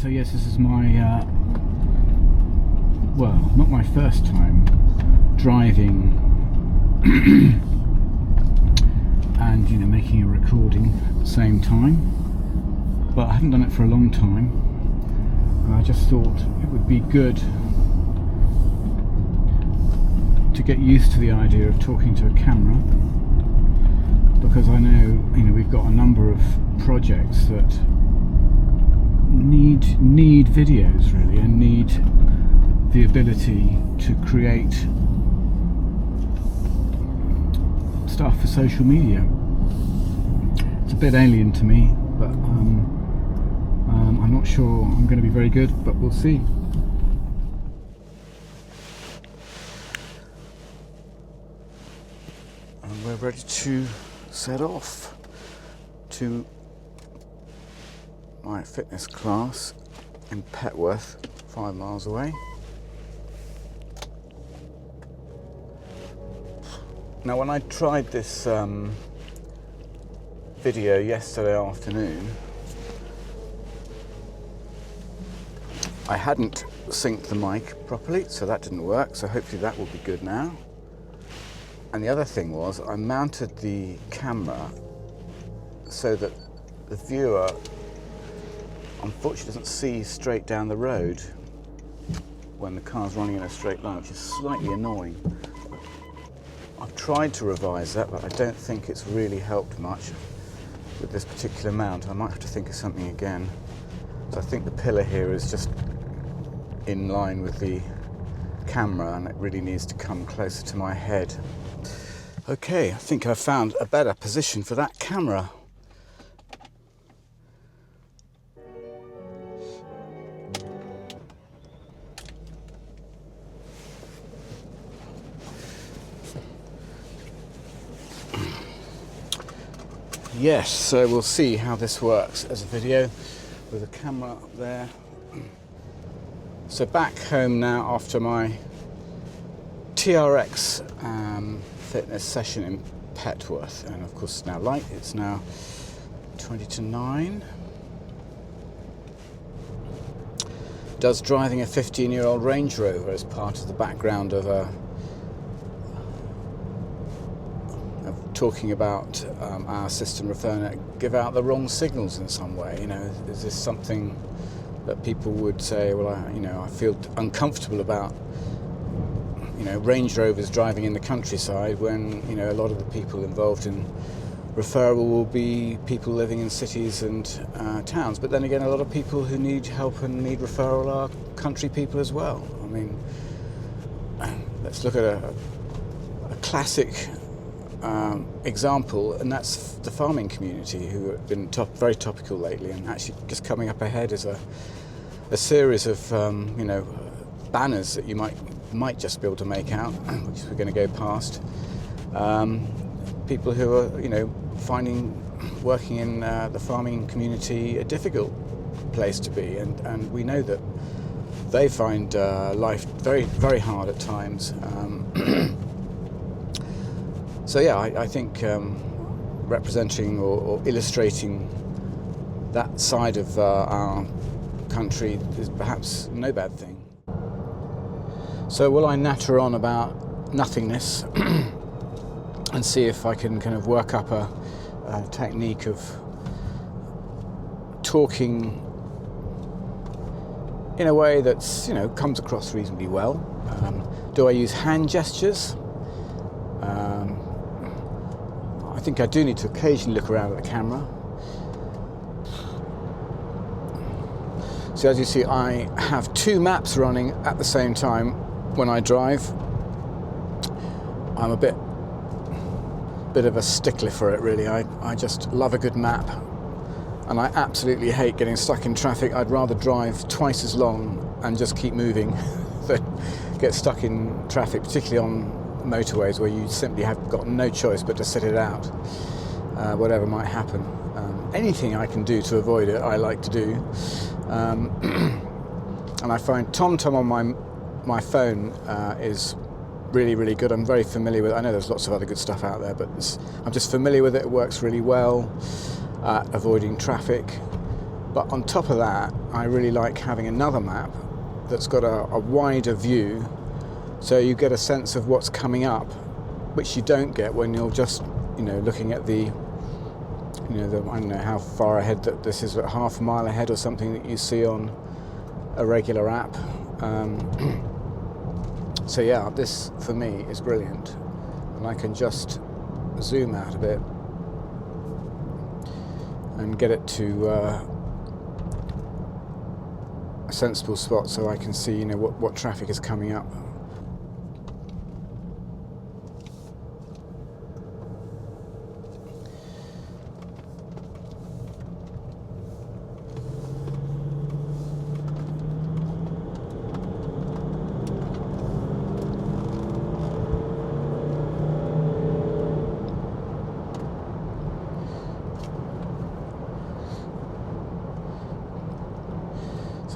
So yes, this is my, well, not my first time driving and, you know, making a recording at the same time, but I haven't done it for a long time, and I just thought it would be good to get used to the idea of talking to a camera, because I know, you know, we've got a number of projects that need videos really, and need the ability to create stuff for social media. It's a bit alien to me, but I'm not sure I'm going to be very good, but we'll see. And we're ready to set off to my fitness class in Petworth, 5 miles away. Now, when I tried this video yesterday afternoon, I hadn't synced the mic properly, so that didn't work, so hopefully that will be good now. And the other thing was, I mounted the camera so that the viewer unfortunately doesn't see straight down the road when the car's running in a straight line, which is slightly annoying. I've tried to revise that, but I don't think it's really helped much with this particular mount. I might have to think of something again. So I think the pillar here is just in line with the camera, and it really needs to come closer to my head. Okay, I think I've found a better position for that camera. Yes, so we'll see how this works as a video with a camera up there. So back home now after my TRX fitness session in Petworth, and of course it's now light, it's now 20 to 9. Does driving a 15-year-old Range Rover as part of the background of talking about our system referring to give out the wrong signals in some way. You know, is this something that people would say, well, I feel uncomfortable about, you know, Range Rovers driving in the countryside, when, you know, a lot of the people involved in referral will be people living in cities and towns. But then again, a lot of people who need help and need referral are country people as well. I mean, let's look at a classic example, and that's the farming community, who have been very topical lately, and actually just coming up ahead is a series of you know, banners that you might just be able to make out, which we're going to go past. People who are, you know, finding working in the farming community a difficult place to be, and we know that they find life very, very hard at times. So yeah, I think representing or illustrating that side of our country is perhaps no bad thing. So will I natter on about nothingness and see if I can kind of work up a technique of talking in a way that's, you know, comes across reasonably well. Do I use hand gestures? I think I do need to occasionally look around at the camera. So as you see, I have 2 maps running at the same time when I drive. I'm a bit of a stickler for it, really. I just love a good map, and I absolutely hate getting stuck in traffic. I'd rather drive twice as long and just keep moving than get stuck in traffic, particularly on motorways where you simply have got no choice but to sit it out, whatever might happen. Anything I can do to avoid it, I like to do. And I find TomTom on my phone is really, really good. I'm very familiar with it. I know there's lots of other good stuff out there, but I'm just familiar with it. It works really well at avoiding traffic. But on top of that, I really like having another map that's got a wider view, so you get a sense of what's coming up, which you don't get when you're just, you know, looking at the, you know, I don't know how far ahead that this is, half a mile ahead or something that you see on a regular app. So yeah, this for me is brilliant, and I can just zoom out a bit and get it to a sensible spot so I can see, you know, what traffic is coming up.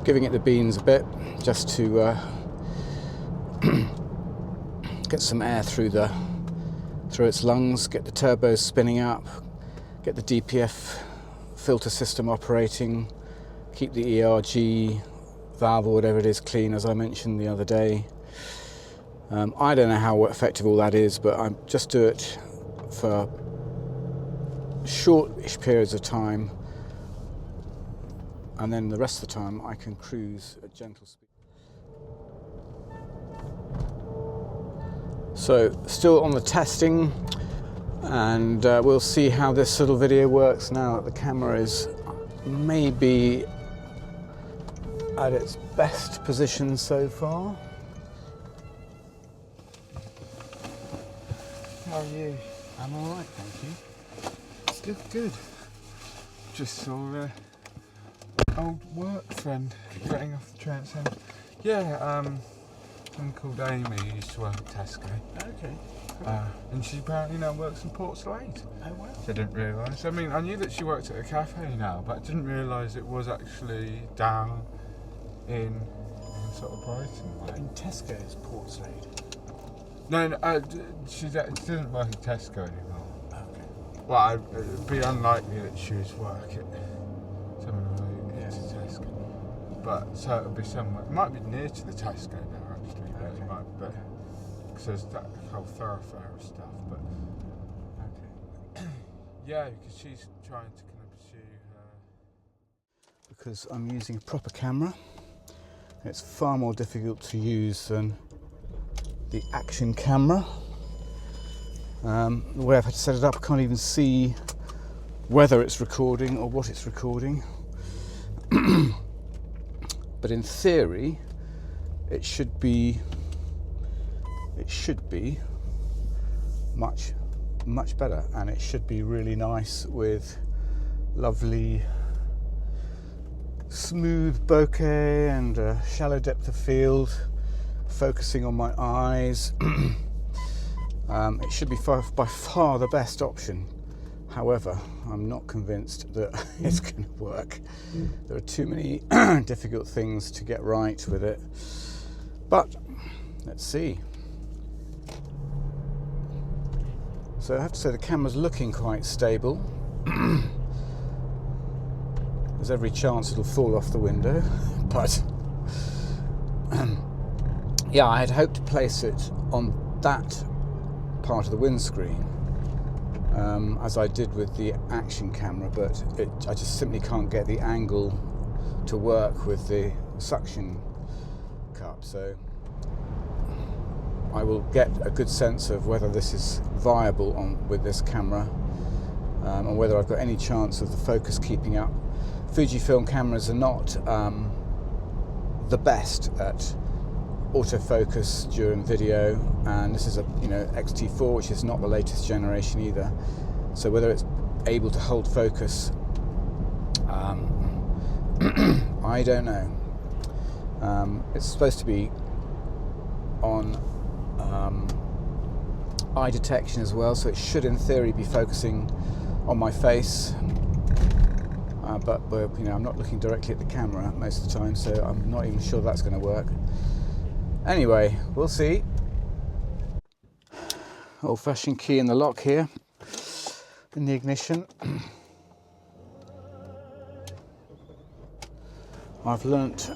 Giving it the beans a bit, just to get some air through its lungs, get the turbos spinning up, get the DPF filter system operating, keep the ERG valve or whatever it is clean, as I mentioned the other day. I don't know how effective all that is, but I just do it for short-ish periods of time, and then the rest of the time I can cruise at gentle speed. So still on the testing, and we'll see how this little video works now that the camera is maybe at its best position so far. How are you? I'm all right, thank you. Good. Just saw old work friend getting off the train. Yeah, someone called Amy who used to work at Tesco. Okay. And she apparently now works in Port Slade. Oh wow. I didn't realise. I mean, I knew that she worked at a cafe now, but I didn't realise it was actually down in sort of Brighton way. In Tesco's Port Slade. No, she doesn't work at Tesco anymore. Okay. Well, it'd be unlikely that she was working somewhere related to Tesco. But so it'll be somewhere. It might be near to the Tesco now, actually. But Okay. it might, but because there's that whole thoroughfare of stuff. But Okay. yeah, because she's trying to kind of pursue her. Because I'm using a proper camera, it's far more difficult to use than the action camera. The way I've had to set it up, I can't even see whether it's recording or what it's recording. But in theory, it should be much better, and it should be really nice with lovely smooth bokeh and a shallow depth of field focusing on my eyes. It should be by far the best option. However, I'm not convinced that it's going to work. There are too many difficult things to get right with it. But let's see. So I have to say the camera's looking quite stable. There's every chance it'll fall off the window, but yeah, I had hoped to place it on that part of the windscreen, as I did with the action camera, but I just simply can't get the angle to work with the suction cup. So I will get a good sense of whether this is viable with this camera, and whether I've got any chance of the focus keeping up. Fujifilm cameras are not the best at autofocus during video, and this is a X-T4, which is not the latest generation either. So whether it's able to hold focus, I don't know. It's supposed to be on eye detection as well, so it should in theory be focusing on my face. But I'm not looking directly at the camera most of the time, so I'm not even sure that's going to work. Anyway, we'll see. Old-fashioned key in the lock here, in the ignition. I've learnt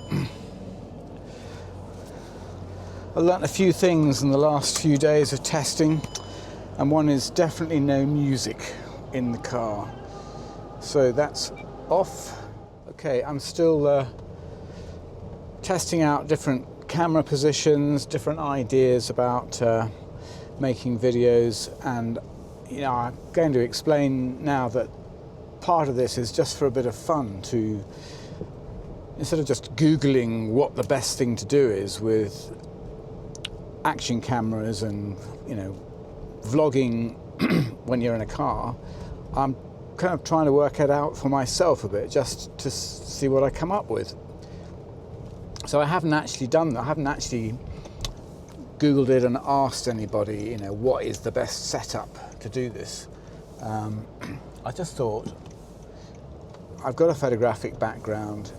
a few things in the last few days of testing, and one is definitely no music in the car. So that's off. Okay, I'm still testing out different camera positions, different ideas about making videos, and I'm going to explain now that part of this is just for a bit of fun, to instead of just Googling what the best thing to do is with action cameras and vlogging when you're in a car, I'm kind of trying to work it out for myself a bit, just to see what I come up with. So I haven't actually done that. I haven't actually Googled it and asked anybody, what is the best setup to do this. I just thought, I've got a photographic background,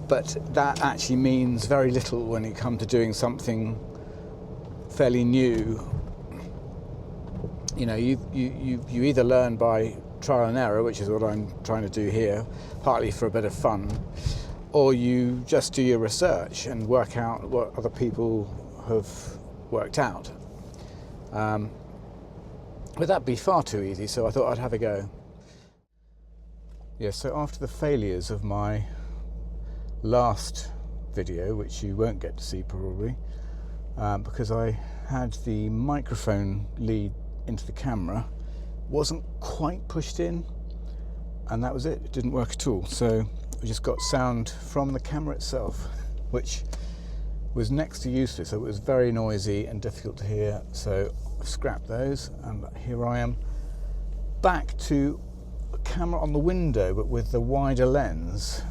but that actually means very little when you come to doing something fairly new. You either learn by trial and error, which is what I'm trying to do here, partly for a bit of fun, or you just do your research and work out what other people have worked out. But that'd be far too easy, so I thought I'd have a go. Yeah, so after the failures of my last video, which you won't get to see probably, because I had the microphone lead into the camera, wasn't quite pushed in, and that was it. It didn't work at all. So we just got sound from the camera itself, which was next to useless. So it was very noisy and difficult to hear. So I've scrapped those, and here I am back to a camera on the window, but with the wider lens,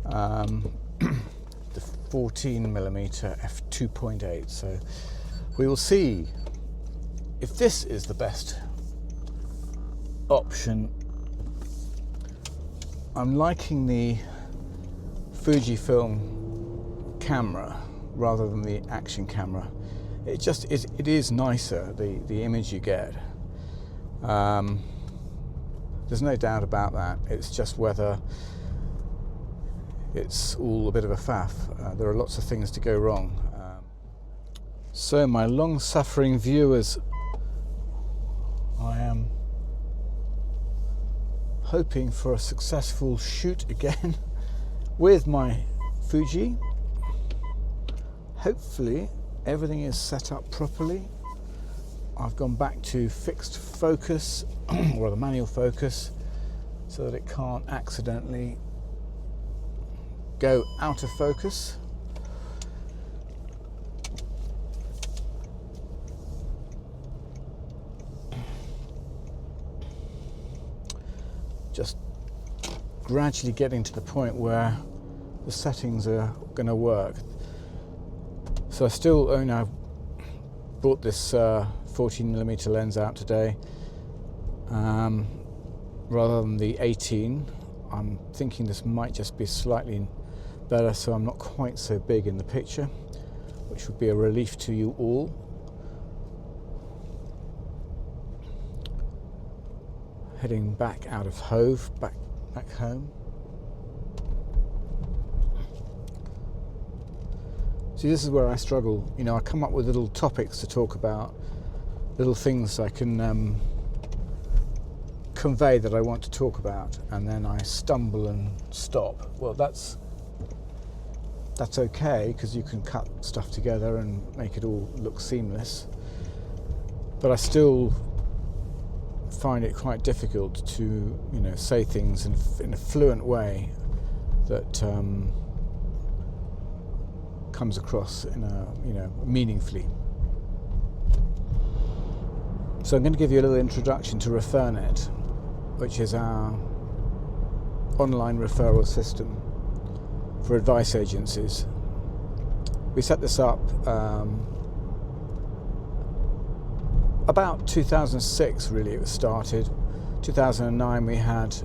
the 14mm f2.8. So we will see if this is the best option. I'm liking the Fujifilm camera rather than the action camera. It is nicer, the image you get. There's no doubt about that. It's just whether it's all a bit of a faff. There are lots of things to go wrong. So my long-suffering viewers, I am hoping for a successful shoot again with my Fuji. Hopefully everything is set up properly. I've gone back to fixed focus or the manual focus so that it can't accidentally go out of focus. Just gradually getting to the point where the settings are going to work. So I still I brought this 14mm lens out today rather than the 18. I'm thinking this might just be slightly better, so I'm not quite so big in the picture, which would be a relief to you all. Heading back out of Hove, back home. See, this is where I struggle. I come up with little topics to talk about, little things I can convey that I want to talk about, and then I stumble and stop. Well, that's okay, because you can cut stuff together and make it all look seamless. But I still find it quite difficult to say things in a fluent way that comes across in a meaningfully. So I'm going to give you a little introduction to ReferNet, which is our online referral system for advice agencies. We set this up about 2006, really. It was started. 2009 we had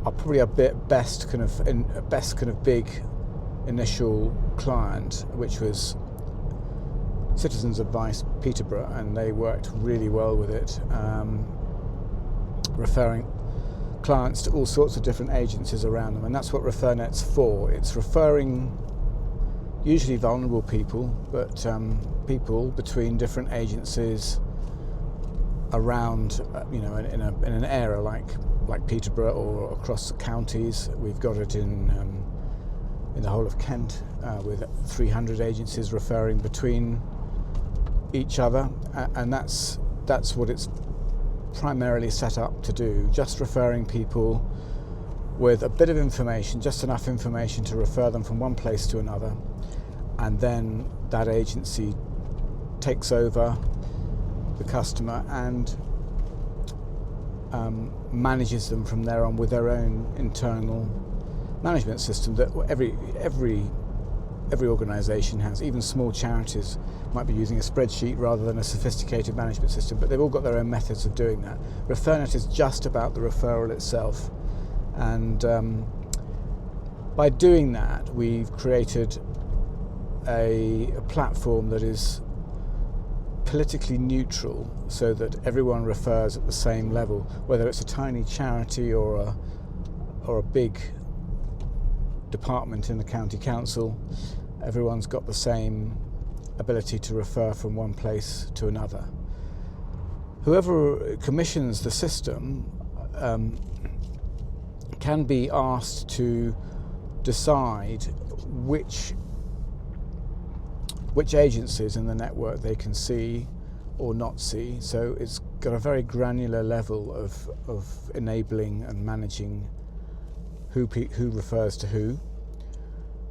probably a best kind of big initial client, which was Citizens Advice Peterborough, and they worked really well with it, referring clients to all sorts of different agencies around them, and that's what ReferNet's for. It's referring usually vulnerable people, but people between different agencies around, in an area like Peterborough or across the counties. We've got it in the whole of Kent with 300 agencies referring between each other, and that's what it's primarily set up to do, just referring people with a bit of information, just enough information to refer them from one place to another, and then that agency takes over the customer and manages them from there on with their own internal management system that every organisation has. Even small charities might be using a spreadsheet rather than a sophisticated management system, but they've all got their own methods of doing that. ReferNet is just about the referral itself, and by doing that we've created a platform that is politically neutral, so that everyone refers at the same level, whether it's a tiny charity or a big department in the county council. Everyone's got the same ability to refer from one place to another. Whoever commissions the system can be asked to decide which agencies in the network they can see or not see. So it's got a very granular level of enabling and managing who refers to who.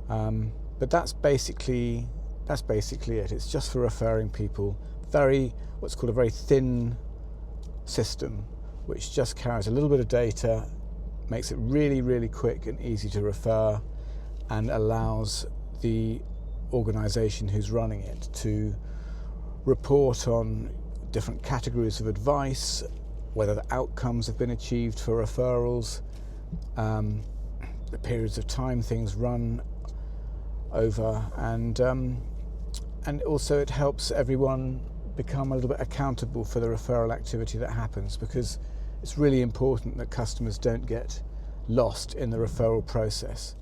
But that's basically it. It's just for referring people. What's called a very thin system, which just carries a little bit of data, makes it really, really quick and easy to refer, and allows the organisation who's running it to report on different categories of advice, whether the outcomes have been achieved for referrals, the periods of time things run over, and also it helps everyone become a little bit accountable for the referral activity that happens, because it's really important that customers don't get lost in the referral process.